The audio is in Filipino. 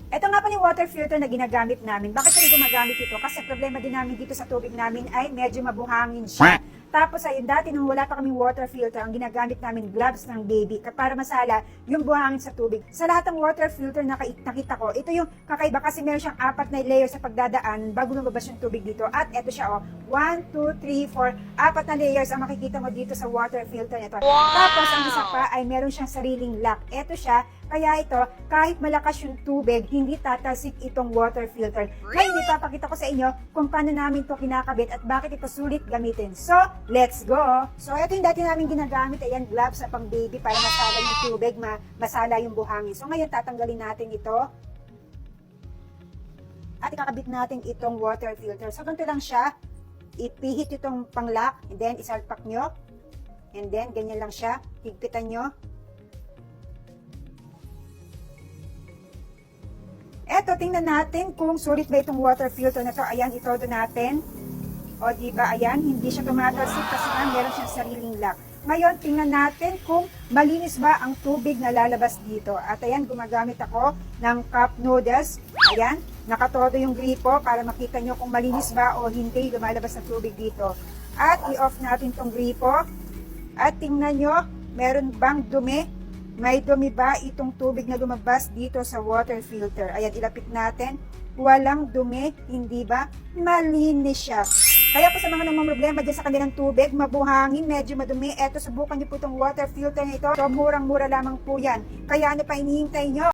Ito nga pala yung water filter na ginagamit namin. Bakit kami gumagamit ito? Kasi problema din namin dito sa tubig namin ay medyo mabuhangin siya. Tapos ayun, dati nung wala pa kaming water filter, ang ginagamit namin gloves ng baby para masala yung buhangin sa tubig. Sa lahat ng water filter na nakita ko, ito yung kakaiba kasi meron siyang 4 na layer sa pagdadaan bago lumabas yung tubig dito. At ito siya 1, 2, 3, 4, 4 na layers ang makikita mo dito sa water filter nito. Tapos ang isa pa ay meron siyang sariling lock. Ito siya, kaya ito, kahit malakas yung tubig, hindi tatalsik itong water filter. Ngayon, ipapakita ko sa inyo kung paano namin ito kinakabit at bakit ito sulit gamitin. So, let's go! So, ito yung dati namin ginagamit, ayan, gloves sa pang baby para masala yung tubig, masala yung buhangin. So, ngayon, tatanggalin natin ito. At ikakabit natin itong water filter. So, ganito lang siya. Ipihit itong pang-lock, and then isalpak nyo. And then, ganyan lang siya. Higpitan nyo. Eto, tingnan natin kung sulit ba itong water filter na to. Ayan, itodo natin. O, diba, ayan, hindi siya tumatalsik kasi nga meron siyang sariling lock. Ngayon, tingnan natin kung malinis ba ang tubig na lalabas dito. At ayan, gumagamit ako ng cup noodles. Ayan, nakatodo yung gripo para makita nyo kung malinis ba o hindi lumalabas na tubig dito. At i-off natin tong gripo. At tingnan nyo, meron bang dumi? May dumi ba itong tubig na lumabas dito sa water filter? Ayan, ilapit natin. Walang dumi, hindi ba? Malinis siya. Kaya po sa mga namang problema dyan sa kanilang tubig, mabuhangin, medyo madumi, eto, subukan niyo po itong water filter na ito. So, murang-mura lamang po yan. Kaya ano pa hinihintay nyo?